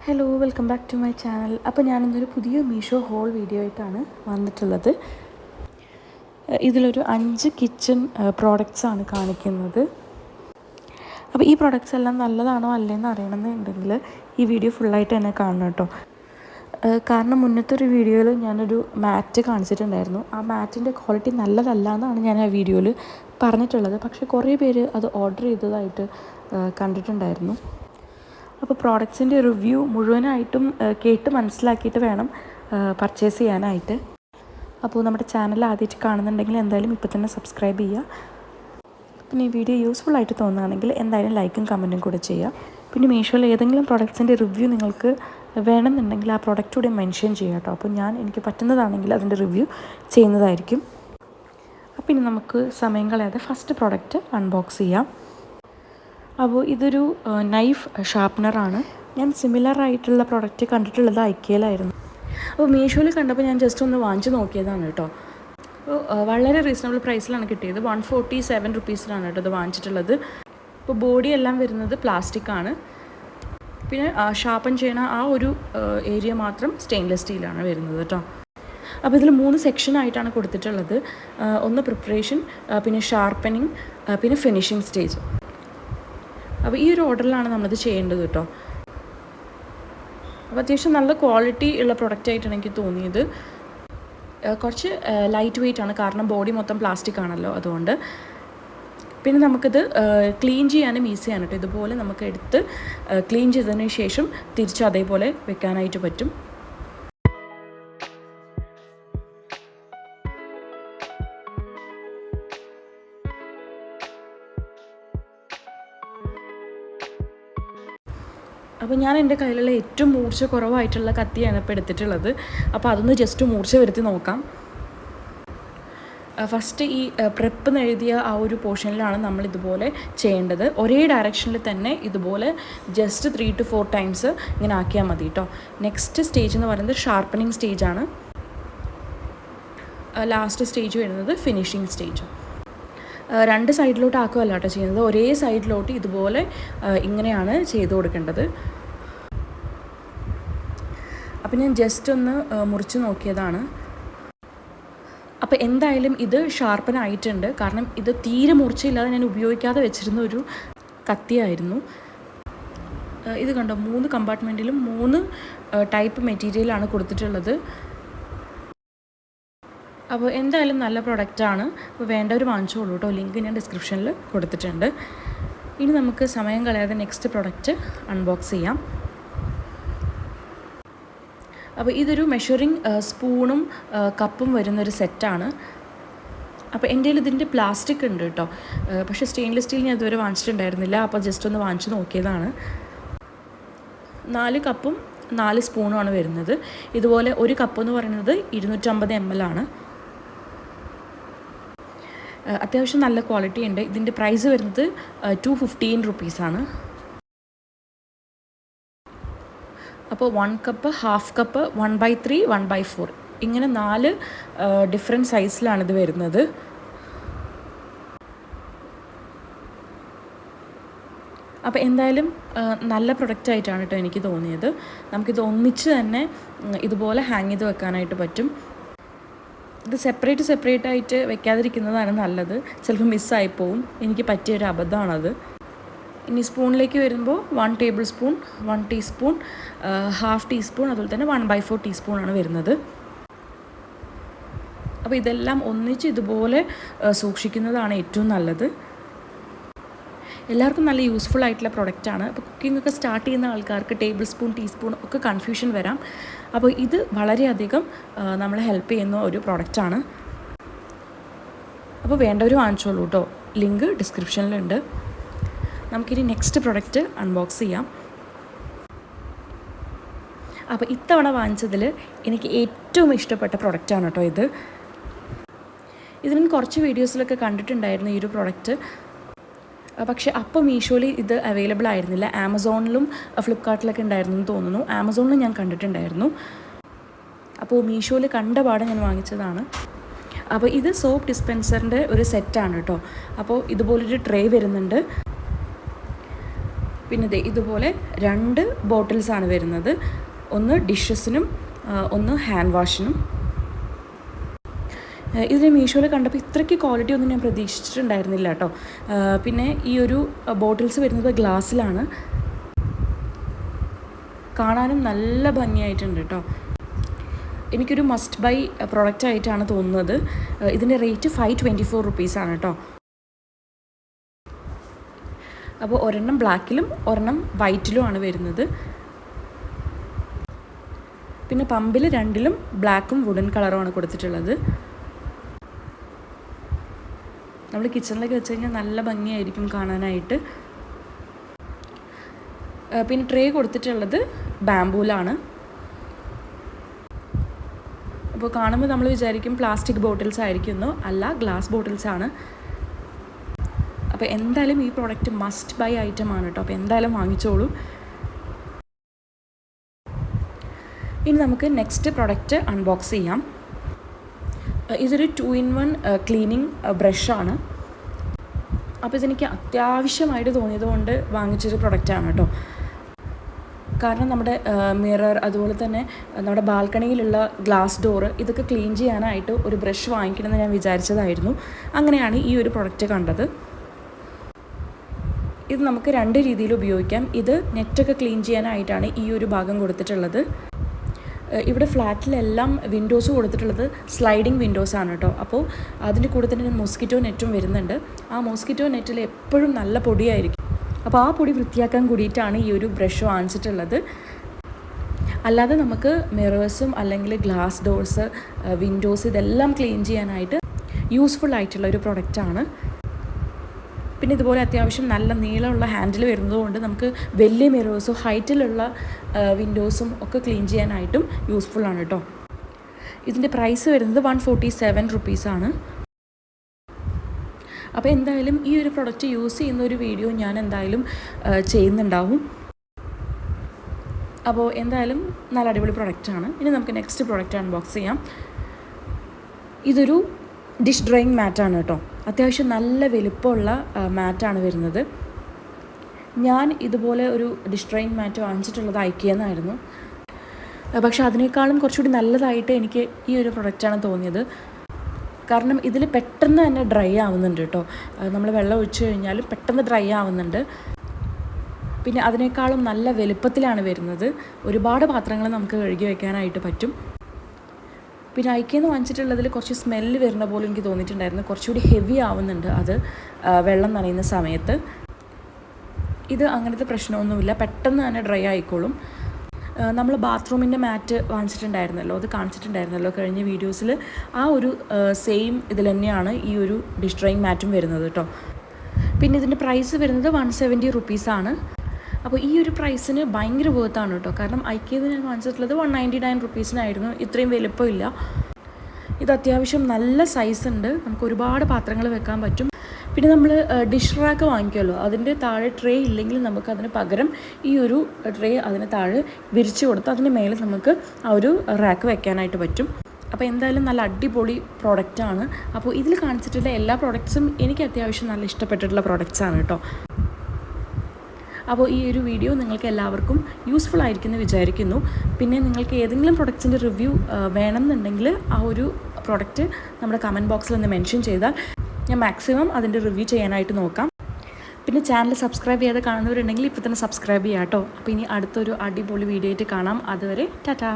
Hello, welcome back to my channel. അപ്പോൾ ഞാനിന്നൊരു പുതിയ മീഷോ ഹോൾ വീഡിയോ ആയിട്ടാണ് വന്നിട്ടുള്ളത്. ഇതിലൊരു 5 കിച്ചൺ പ്രോഡക്റ്റ്സാണ് കാണിക്കുന്നത്. അപ്പോൾ ഈ പ്രോഡക്റ്റ്സ് എല്ലാം നല്ലതാണോ അല്ലേന്ന് അറിയണമെന്നുണ്ടെങ്കിൽ ഈ വീഡിയോ ഫുള്ളായിട്ട് തന്നെ കാണണം കേട്ടോ. കാരണം മുന്നത്തെ ഒരു വീഡിയോയിൽ ഞാനൊരു മാറ്റ് കാണിച്ചിട്ടുണ്ടായിരുന്നു. ആ മാറ്റിൻ്റെ ക്വാളിറ്റി നല്ലതല്ല എന്നാണ് ഞാൻ ആ വീഡിയോയിൽ പറഞ്ഞിട്ടുള്ളത്. പക്ഷേ കുറേ പേര് അത് ഓർഡർ ചെയ്തതായിട്ട് കണ്ടിട്ടുണ്ടായിരുന്നു. അപ്പോൾ പ്രോഡക്റ്റ്സിൻ്റെ റിവ്യൂ മുഴുവനായിട്ടും കേട്ട് മനസ്സിലാക്കിയിട്ട് വേണം പർച്ചേസ് ചെയ്യാനായിട്ട്. അപ്പോൾ നമ്മുടെ ചാനൽ ആദ്യമായിട്ട് കാണുന്നുണ്ടെങ്കിൽ എന്തായാലും ഇപ്പോൾ തന്നെ സബ്സ്ക്രൈബ് ചെയ്യുക. പിന്നെ ഈ വീഡിയോ യൂസ്ഫുൾ ആയിട്ട് തോന്നുകയാണെങ്കിൽ എന്തായാലും ലൈക്കും കമൻറ്റും കൂടെ ചെയ്യുക. പിന്നെ മീഷോയിൽ ഏതെങ്കിലും പ്രോഡക്റ്റ്സിൻ്റെ റിവ്യൂ നിങ്ങൾക്ക് വേണമെന്നുണ്ടെങ്കിൽ ആ പ്രോഡക്റ്റ് കൂടെ മെൻഷൻ ചെയ്യുക കേട്ടോ. അപ്പോൾ എനിക്ക് പറ്റുന്നതാണെങ്കിൽ അതിൻ്റെ റിവ്യൂ ചെയ്യുന്നതായിരിക്കും. അപ്പോൾ ഇനി നമുക്ക് സമയം കളയാതെ ഫസ്റ്റ് പ്രോഡക്റ്റ് അൺബോക്സ് ചെയ്യാം. അപ്പോൾ ഇതൊരു നൈഫ് ഷാർപ്പനറാണ്. ഞാൻ സിമിലർ ആയിട്ടുള്ള പ്രോഡക്റ്റ് കണ്ടിട്ടുള്ളത് ഐക്കയിലായിരുന്നു. അപ്പോൾ മീഷോയിൽ കണ്ടപ്പോൾ ഞാൻ ജസ്റ്റ് ഒന്ന് വാങ്ങിച്ച് നോക്കിയതാണ് കേട്ടോ. അപ്പോൾ വളരെ റീസണബിൾ പ്രൈസിലാണ് കിട്ടിയത്. 147 റുപ്പീസിലാണ് കേട്ടോ ഇത് വാങ്ങിച്ചിട്ടുള്ളത്. ഇപ്പോൾ ബോഡി എല്ലാം വരുന്നത് പ്ലാസ്റ്റിക് ആണ്. പിന്നെ ഷാർപ്പൻ ചെയ്യണ ആ ഒരു ഏരിയ മാത്രം സ്റ്റെയിൻലെസ് സ്റ്റീലാണ് വരുന്നത് കേട്ടോ. അപ്പോൾ ഇതിൽ 3 സെക്ഷനായിട്ടാണ് കൊടുത്തിട്ടുള്ളത്. ഒന്ന് പ്രിപ്പറേഷൻ, പിന്നെ ഷാർപ്പനിങ്, പിന്നെ ഫിനിഷിങ് സ്റ്റേജ്. അപ്പോൾ ഈ ഒരു ഓർഡറിലാണ് നമ്മളിത് ചെയ്യേണ്ടത് കേട്ടോ. അപ്പോൾ അത്യാവശ്യം നല്ല ക്വാളിറ്റി ഉള്ള പ്രൊഡക്റ്റ് ആയിട്ടാണ് എനിക്ക് തോന്നിയത്. കുറച്ച് ലൈറ്റ് വെയിറ്റ് ആണ്, കാരണം ബോഡി മൊത്തം പ്ലാസ്റ്റിക് ആണല്ലോ, അതുകൊണ്ട്. പിന്നെ നമുക്കിത് ക്ലീൻ ചെയ്യാനും ഈസിയാണ് കേട്ടോ. ഇതുപോലെ നമുക്ക് എടുത്ത് ക്ലീൻ ചെയ്തതിന് ശേഷം തിരിച്ച് അതേപോലെ വെക്കാനായിട്ട് പറ്റും. അപ്പോൾ ഞാൻ എൻ്റെ കയ്യിലുള്ള ഏറ്റവും മൂർച്ച കുറവായിട്ടുള്ള കത്തിയാണ് ഇപ്പോൾ എടുത്തിട്ടുള്ളത്. അപ്പോൾ അതൊന്ന് ജസ്റ്റ് മൂർച്ച വരുത്തി നോക്കാം. ഫസ്റ്റ് ഈ പ്രെപ്പ് എന്നെഴുതിയ ആ ഒരു പോർഷനിലാണ് നമ്മൾ ഇതുപോലെ ചെയ്യേണ്ടത്. ഒരേ ഡയറക്ഷനിൽ തന്നെ ഇതുപോലെ ജസ്റ്റ് 3 to 4 ടൈംസ് ഇങ്ങനെ ആക്കിയാൽ മതി കേട്ടോ. നെക്സ്റ്റ് സ്റ്റേജ് എന്ന് പറയുന്നത് ഷാർപ്പനിങ് സ്റ്റേജാണ്. ലാസ്റ്റ് സ്റ്റേജ് വരുന്നത് ഫിനിഷിങ് സ്റ്റേജ്. 2 സൈഡിലോട്ട് ആക്കുകയല്ല കേട്ടോ ചെയ്യുന്നത്, ഒരേ സൈഡിലോട്ട് ഇതുപോലെ ഇങ്ങനെയാണ് ചെയ്ത് കൊടുക്കേണ്ടത്. അപ്പം ഞാൻ ജസ്റ്റ് ഒന്ന് മുറിച്ച് നോക്കിയതാണ്. അപ്പോൾ എന്തായാലും ഇത് ഷാർപ്പൻ ആയിട്ടുണ്ട്, കാരണം ഇത് തീരെ മുറിച്ചില്ലാതെ ഞാൻ ഉപയോഗിക്കാതെ വെച്ചിരുന്ന ഒരു കത്തിയായിരുന്നു. ഇത് കണ്ടോ, 3 കമ്പാർട്ട്മെൻറ്റിലും 3 ടൈപ്പ് മെറ്റീരിയലാണ് കൊടുത്തിട്ടുള്ളത്. അപ്പോൾ എന്തായാലും നല്ല പ്രൊഡക്റ്റാണ്. അപ്പോൾ വേണ്ടവർ വാങ്ങിച്ചോളൂ കേട്ടോ. ലിങ്ക് ഞാൻ ഡിസ്ക്രിപ്ഷനിൽ കൊടുത്തിട്ടുണ്ട്. ഇനി നമുക്ക് സമയം കളയാതെ നെക്സ്റ്റ് പ്രൊഡക്റ്റ് അൺബോക്സ് ചെയ്യാം. അപ്പോൾ ഇതൊരു മെഷറിങ് സ്പൂണും കപ്പും വരുന്നൊരു സെറ്റാണ്. അപ്പോൾ എൻ്റെ കയ്യിൽ ഇതിൻ്റെ പ്ലാസ്റ്റിക് ഉണ്ട് കേട്ടോ, പക്ഷേ സ്റ്റെയിൻലെസ് സ്റ്റീൽ ഞാൻ ഇതുവരെ വാങ്ങിച്ചിട്ടുണ്ടായിരുന്നില്ല. അപ്പോൾ ജസ്റ്റ് ഒന്ന് വാങ്ങിച്ച് നോക്കിയതാണ്. 4 കപ്പും 4 സ്പൂണുമാണ് വരുന്നത്. ഇതുപോലെ ഒരു കപ്പ് എന്ന് പറയുന്നത് 250 ml ആണ്. അത്യാവശ്യം നല്ല ക്വാളിറ്റി ഉണ്ട്. ഇതിൻ്റെ പ്രൈസ് വരുന്നത് 215 റുപ്പീസാണ്. അപ്പോൾ 1 കപ്പ്, ഹാഫ് കപ്പ്, 1/3, 1/4 ഇങ്ങനെ 4 ഡിഫറെൻറ്റ് സൈസിലാണിത് വരുന്നത്. അപ്പോൾ എന്തായാലും നല്ല പ്രൊഡക്റ്റ് ആയിട്ടാണ് കേട്ടോ എനിക്ക് തോന്നിയത്. നമുക്കിത് ഒന്നിച്ച് തന്നെ ഇതുപോലെ ഹാങ് ചെയ്ത് വെക്കാനായിട്ട് പറ്റും. ഇത് സെപ്പറേറ്റ് ആയിട്ട് വെക്കാതിരിക്കുന്നതാണ് നല്ലത്. ചിലപ്പോൾ മിസ്സായി പോവും. എനിക്ക് പറ്റിയൊരു അബദ്ധമാണത്. ഇനി സ്പൂണിലേക്ക് വരുമ്പോൾ 1 table spoon, 1 teaspoon, half teaspoon, അതുപോലെ തന്നെ 1/4 ടീസ്പൂണാണ് വരുന്നത്. അപ്പോൾ ഇതെല്ലാം ഒന്നിച്ച് ഇതുപോലെ സൂക്ഷിക്കുന്നതാണ് ഏറ്റവും നല്ലത്. എല്ലാവർക്കും നല്ല യൂസ്ഫുൾ ആയിട്ടുള്ള പ്രൊഡക്റ്റാണ്. അപ്പോൾ കുക്കിംഗ് ഒക്കെ സ്റ്റാർട്ട് ചെയ്യുന്ന ആൾക്കാർക്ക് ടേബിൾ സ്പൂൺ, ടീസ്പൂൺ ഒക്കെ കൺഫ്യൂഷൻ വരാം. അപ്പോൾ ഇത് വളരെയധികം നമ്മളെ ഹെൽപ്പ് ചെയ്യുന്ന ഒരു പ്രൊഡക്റ്റാണ്. അപ്പോൾ വേണ്ടവർ വാങ്ങിച്ചോളൂ കേട്ടോ. ലിങ്ക് ഡിസ്ക്രിപ്ഷനിലുണ്ട്. നമുക്കിനി നെക്സ്റ്റ് പ്രൊഡക്റ്റ് അൺബോക്സ് ചെയ്യാം. അപ്പോൾ ഇത്തവണ വാങ്ങിച്ചതിൽ എനിക്ക് ഏറ്റവും ഇഷ്ടപ്പെട്ട പ്രൊഡക്റ്റാണ് കേട്ടോ ഇത്. ഇതിന് കുറച്ച് വീഡിയോസിലൊക്കെ കണ്ടിട്ടുണ്ടായിരുന്നു ഈ ഒരു പ്രൊഡക്റ്റ്. പക്ഷേ അപ്പോൾ മീഷോയിൽ ഇത് അവൈലബിൾ ആയിരുന്നില്ല. ആമസോണിലും ഫ്ലിപ്കാർട്ടിലൊക്കെ ഉണ്ടായിരുന്നു എന്ന് തോന്നുന്നു. ആമസോണിലും ഞാൻ കണ്ടിട്ടുണ്ടായിരുന്നു. അപ്പോൾ മീഷോയിൽ കണ്ട പാടെ ഞാൻ വാങ്ങിച്ചതാണ്. അപ്പോൾ ഇത് സോപ്പ് ഡിസ്പെൻസറിൻ്റെ ഒരു സെറ്റാണ് കേട്ടോ. അപ്പോൾ ഇതുപോലൊരു ട്രേ വരുന്നുണ്ട്. പിന്നെ ഇതുപോലെ 2 ബോട്ടിൽസാണ് വരുന്നത്. ഒന്ന് ഡിഷസിനും ഒന്ന് ഹാൻഡ് വാഷിനും. ഇതിന് മീഷോയിൽ കണ്ടപ്പോൾ ഇത്രയ്ക്ക് ക്വാളിറ്റി ഒന്നും ഞാൻ പ്രതീക്ഷിച്ചിട്ടുണ്ടായിരുന്നില്ല കേട്ടോ. പിന്നെ ഈ ഒരു ബോട്ടിൽസ് വരുന്നത് ഗ്ലാസ്സിലാണ്. കാണാനും നല്ല ഭംഗിയായിട്ടുണ്ട് കേട്ടോ. എനിക്കൊരു മസ്റ്റ് ബൈ പ്രോഡക്റ്റ് ആയിട്ടാണ് തോന്നുന്നത്. ഇതിൻ്റെ റേറ്റ് 524 റുപ്പീസാണ് കേട്ടോ. അപ്പോൾ ഒരെണ്ണം ബ്ലാക്കിലും ഒരെണ്ണം വൈറ്റിലുമാണ് വരുന്നത്. പിന്നെ പമ്പിൽ 2ലും ബ്ലാക്കും വുഡൻ കളറുമാണ് കൊടുത്തിട്ടുള്ളത്. നമ്മൾ കിച്ചണിലേക്ക് വെച്ച് കഴിഞ്ഞാൽ നല്ല ഭംഗിയായിരിക്കും കാണാനായിട്ട്. പിന്നെ ട്രേ കൊടുത്തിട്ടുള്ളത് ബാംബൂലാണ്. അപ്പോൾ കാണുമ്പോൾ നമ്മൾ വിചാരിക്കും പ്ലാസ്റ്റിക് ബോട്ടിൽസ് ആയിരിക്കുന്നു. അല്ല, ഗ്ലാസ് ബോട്ടിൽസാണ്. അപ്പോൾ എന്തായാലും ഈ പ്രോഡക്റ്റ് മസ്റ്റ് ബൈ ഐറ്റമാണ് കേട്ടോ. അപ്പോൾ എന്തായാലും വാങ്ങിച്ചോളൂ. ഇനി നമുക്ക് നെക്സ്റ്റ് പ്രോഡക്റ്റ് അൺബോക്സ് ചെയ്യാം. ഇതൊരു 2-in-1 ക്ലീനിങ് ബ്രഷാണ്. അപ്പോൾ ഇതെനിക്ക് അത്യാവശ്യമായിട്ട് തോന്നിയത് കൊണ്ട് വാങ്ങിച്ചൊരു പ്രൊഡക്റ്റാണ് കേട്ടോ. കാരണം നമ്മുടെ മിറർ, അതുപോലെ തന്നെ നമ്മുടെ ബാൽക്കണിയിലുള്ള ഗ്ലാസ് ഡോറ്, ഇതൊക്കെ ക്ലീൻ ചെയ്യാനായിട്ട് ഒരു ബ്രഷ് വാങ്ങിക്കണമെന്ന് ഞാൻ വിചാരിച്ചതായിരുന്നു. അങ്ങനെയാണ് ഈ ഒരു പ്രൊഡക്റ്റ് കണ്ടത്. ഇത് നമുക്ക് 2 രീതിയിൽ ഉപയോഗിക്കാം. ഇത് നെറ്റൊക്കെ ക്ലീൻ ചെയ്യാനായിട്ടാണ് ഈ ഒരു ഭാഗം കൊടുത്തിട്ടുള്ളത്. ഇവിടെ ഫ്ലാറ്റിലെല്ലാം വിൻഡോസ് കൊടുത്തിട്ടുള്ളത് സ്ലൈഡിങ് വിൻഡോസാണ് കേട്ടോ. അപ്പോൾ അതിൻ്റെ കൂടെ തന്നെ മോസ്കിറ്റോ നെറ്റും വരുന്നുണ്ട്. ആ മോസ്കിറ്റോ നെറ്റിൽ എപ്പോഴും നല്ല പൊടിയായിരിക്കും. അപ്പോൾ ആ പൊടി വൃത്തിയാക്കാൻ കൂടിയിട്ടാണ് ഈ ഒരു ബ്രഷ് വാങ്ങിച്ചിട്ടുള്ളത്. അല്ലാതെ നമുക്ക് മിറേഴ്സും അല്ലെങ്കിൽ ഗ്ലാസ് ഡോർസ്, വിൻഡോസ് ഇതെല്ലാം ക്ലീൻ ചെയ്യാനായിട്ട് യൂസ്ഫുൾ ആയിട്ടുള്ള ഒരു പ്രൊഡക്റ്റാണ്. പിന്നെ ഇതുപോലെ അത്യാവശ്യം നല്ല നീളമുള്ള ഹാൻഡിൽ വരുന്നതുകൊണ്ട് നമുക്ക് വലിയ മിറേഴ്സും ഹൈറ്റിലുള്ള വിൻഡോസും ഒക്കെ ക്ലീൻ ചെയ്യാനായിട്ടും യൂസ്ഫുള്ളാണ് കേട്ടോ. ഇതിൻ്റെ പ്രൈസ് വരുന്നത് 147 റുപ്പീസാണ്. അപ്പോൾ എന്തായാലും ഈ ഒരു പ്രൊഡക്റ്റ് യൂസ് ചെയ്യുന്ന ഒരു വീഡിയോ ഞാൻ എന്തായാലും ചെയ്യുന്നുണ്ടാവും. അപ്പോൾ എന്തായാലും നല്ല അടിപൊളി പ്രൊഡക്റ്റാണ്. ഇനി നമുക്ക് നെക്സ്റ്റ് പ്രൊഡക്റ്റ് അൺബോക്സ് ചെയ്യാം. ഇതൊരു ഡിഷ് ഡ്രോയിങ് മാറ്റാണ് കേട്ടോ. അത്യാവശ്യം നല്ല വലുപ്പമുള്ള മാറ്റാണ് വരുന്നത്. ഞാൻ ഇതുപോലെ ഒരു ഡിഷ് ഡ്രോയിങ് മാറ്റ് വാങ്ങിച്ചിട്ടുള്ളത് ഐക്കിയെന്നായിരുന്നു. പക്ഷെ അതിനേക്കാളും കുറച്ചുകൂടി നല്ലതായിട്ട് എനിക്ക് ഈ ഒരു പ്രൊഡക്റ്റാണ് തോന്നിയത്. കാരണം ഇതിൽ പെട്ടെന്ന് തന്നെ ഡ്രൈ ആവുന്നുണ്ട് കേട്ടോ. നമ്മൾ വെള്ളം ഒഴിച്ചു കഴിഞ്ഞാൽ പെട്ടെന്ന് ഡ്രൈ ആവുന്നുണ്ട്. പിന്നെ അതിനേക്കാളും നല്ല വലുപ്പത്തിലാണ് വരുന്നത്. ഒരുപാട് പാത്രങ്ങൾ നമുക്ക് കഴുകി വയ്ക്കാനായിട്ട് പറ്റും. പിന്നെ ഐക്കിയെന്ന് വാങ്ങിച്ചിട്ടുള്ളതിൽ കുറച്ച് സ്മെല്ല് വരുന്ന പോലെ എനിക്ക് തോന്നിയിട്ടുണ്ടായിരുന്നു. കുറച്ചുകൂടി ഹെവി ആവുന്നുണ്ട് അത് വെള്ളം നനയുന്ന സമയത്ത്. ഇത് അങ്ങനത്തെ പ്രശ്നമൊന്നുമില്ല, പെട്ടെന്ന് തന്നെ ഡ്രൈ ആയിക്കോളും. നമ്മൾ ബാത്റൂമിൻ്റെ മാറ്റ് വാങ്ങിച്ചിട്ടുണ്ടായിരുന്നല്ലോ, അത് കാണിച്ചിട്ടുണ്ടായിരുന്നല്ലോ കഴിഞ്ഞ വീഡിയോസിൽ. ആ ഒരു സെയിം ഇതിൽ തന്നെയാണ് ഈ ഒരു ഡിഷ് ഡ്രോയിങ് മാറ്റും വരുന്നത് കേട്ടോ. പിന്നെ ഇതിൻ്റെ പ്രൈസ് വരുന്നത് 170 റുപ്പീസാണ്. അപ്പോൾ ഈ ഒരു പ്രൈസിന് ഭയങ്കര വേർത്താണ് കേട്ടോ. കാരണം ഐക്കിയെന്ന് ഞാൻ വാങ്ങിച്ചിട്ടുള്ളത് 199 റുപ്പീസിനായിരുന്നു. ഇത്രയും വലുപ്പമില്ല. ഇത് അത്യാവശ്യം നല്ല സൈസ് ഉണ്ട്. നമുക്ക് ഒരുപാട് പാത്രങ്ങൾ വെക്കാൻ പറ്റും. പിന്നെ നമ്മൾ ഡിഷ് റാക്ക് വാങ്ങിക്കുമല്ലോ, അതിൻ്റെ താഴെ ട്രേ ഇല്ലെങ്കിൽ നമുക്ക് അതിന് പകരം ഈ ഒരു ട്രേ അതിന് താഴെ വിരിച്ച് കൊടുത്ത് അതിന് മേലെ നമുക്ക് ആ ഒരു റാക്ക് വെക്കാനായിട്ട് പറ്റും. അപ്പോൾ എന്തായാലും നല്ല അടിപൊളി പ്രോഡക്റ്റാണ്. അപ്പോൾ ഇതിൽ കാണിച്ചിട്ടുള്ള എല്ലാ പ്രോഡക്റ്റ്സും എനിക്ക് അത്യാവശ്യം നല്ല ഇഷ്ടപ്പെട്ടിട്ടുള്ള പ്രോഡക്റ്റ്സാണ് കേട്ടോ. അപ്പോൾ ഈ ഒരു വീഡിയോ നിങ്ങൾക്ക് എല്ലാവർക്കും യൂസ്ഫുൾ ആയിരിക്കുമെന്ന് വിചാരിക്കുന്നു. പിന്നെ നിങ്ങൾക്ക് ഏതെങ്കിലും പ്രൊഡക്ട്സിൻ്റെ റിവ്യൂ വേണമെന്നുണ്ടെങ്കിൽ ആ ഒരു പ്രോഡക്റ്റ് നമ്മുടെ കമൻറ്റ് ബോക്സിൽ ഒന്ന് മെൻഷൻ ചെയ്താൽ ഞാൻ മാക്സിമം അതിൻ്റെ റിവ്യൂ ചെയ്യാനായിട്ട് നോക്കാം. പിന്നെ ചാനൽ സബ്സ്ക്രൈബ് ചെയ്യാതെ കാണുന്നവരുണ്ടെങ്കിൽ ഇപ്പോൾ തന്നെ സബ്സ്ക്രൈബ് ചെയ്യാം കേട്ടോ. അപ്പോൾ ഇനി അടുത്തൊരു അടിപൊളി വീഡിയോ ആയിട്ട് കാണാം. അതുവരെ ടാറ്റാ.